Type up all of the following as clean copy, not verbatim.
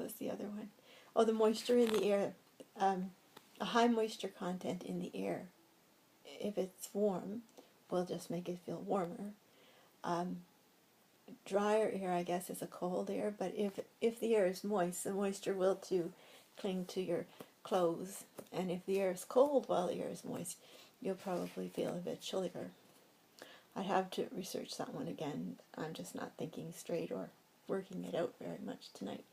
was the other one? Oh, the moisture in the air. A high moisture content in the air, if it's warm, will just make it feel warmer. Drier air, I guess, is a cold air, but if the air is moist, the moisture will too cling to your clothes. And if the air is cold while the air is moist, you'll probably feel a bit chillier. I'd have to research that one again. I'm just not thinking straight or working it out very much tonight.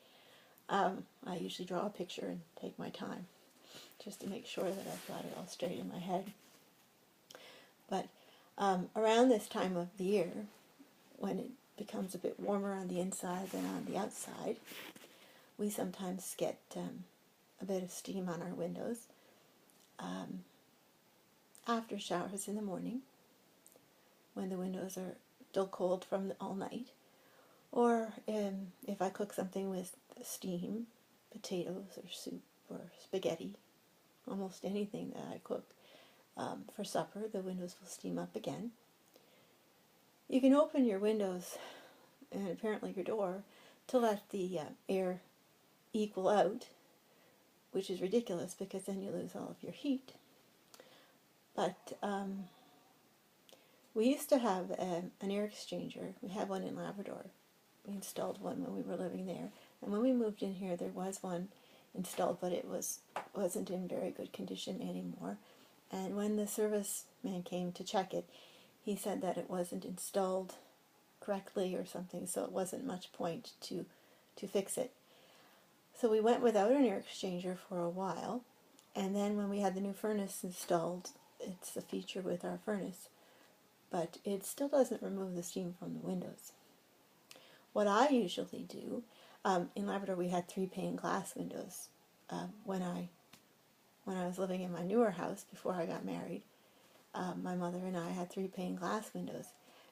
I usually draw a picture and take my time just to make sure that I've got it all straight in my head. But around this time of the year, when it becomes a bit warmer on the inside than on the outside, we sometimes get a bit of steam on our windows after showers in the morning, when the windows are still cold from all night, or if I cook something with steam, potatoes or soup or spaghetti, almost anything that I cook for supper, the windows will steam up again. You can open your windows and apparently your door to let the air equal out, which is ridiculous because then you lose all of your heat. But we used to have an air exchanger. We had one in Labrador. We installed one when we were living there. And when we moved in here, there was one installed, but it wasn't in very good condition anymore. And when the serviceman came to check it, he said that it wasn't installed correctly or something, so it wasn't much point to fix it. So we went without an air exchanger for a while, and then when we had the new furnace installed, it's a feature with our furnace, but it still doesn't remove the steam from the windows. What I usually do, in Labrador we had 3-pane glass windows when I was living in my newer house before I got married. My mother and I had 3-pane glass windows,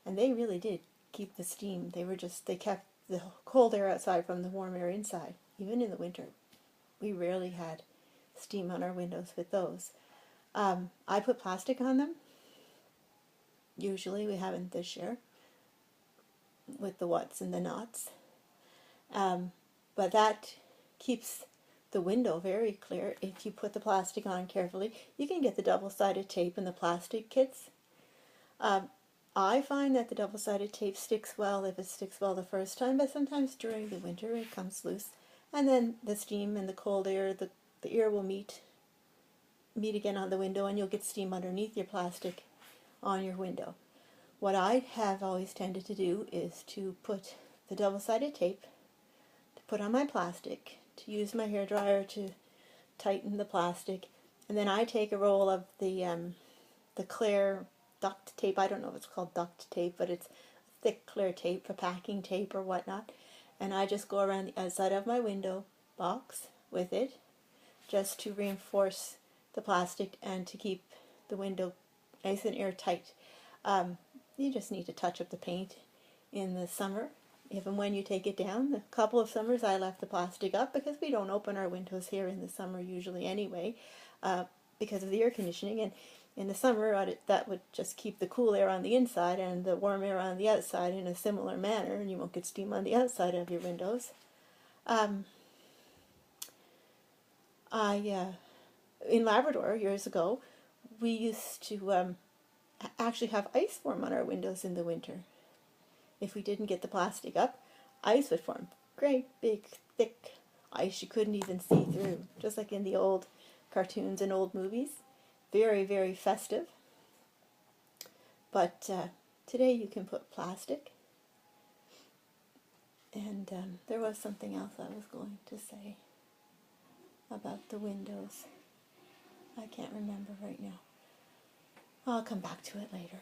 and they really did keep the steam. They kept the cold air outside from the warm air inside, even in the winter. We rarely had steam on our windows with those. I put plastic on them. Usually, we haven't this year with the what's and the nots. But that keeps the window very clear if you put the plastic on carefully. You can get the double-sided tape in the plastic kits. I find that the double-sided tape sticks well if it sticks well the first time, but sometimes during the winter it comes loose, and then the steam and the cold air, the air will meet again on the window, and you'll get steam underneath your plastic on your window. What I have always tended to do is to put the double-sided tape, to put on my plastic, to use my hairdryer to tighten the plastic, and then I take a roll of the clear duct tape. I don't know if it's called duct tape, but it's thick clear tape for packing tape or whatnot, and I just go around the outside of my window box with it just to reinforce the plastic and to keep the window nice and airtight. You just need to touch up the paint in the summer. If and when you take it down, a couple of summers I left the plastic up because we don't open our windows here in the summer usually anyway, because of the air conditioning. And in the summer, that would just keep the cool air on the inside and the warm air on the outside in a similar manner, and you won't get steam on the outside of your windows. In Labrador years ago, we used to actually have ice form on our windows in the winter. If we didn't get the plastic up, ice would form. Great big thick ice you couldn't even see through, just like in the old cartoons and old movies. Very, very festive. But today you can put plastic. And there was something else I was going to say about the windows. I can't remember right now. I'll come back to it later.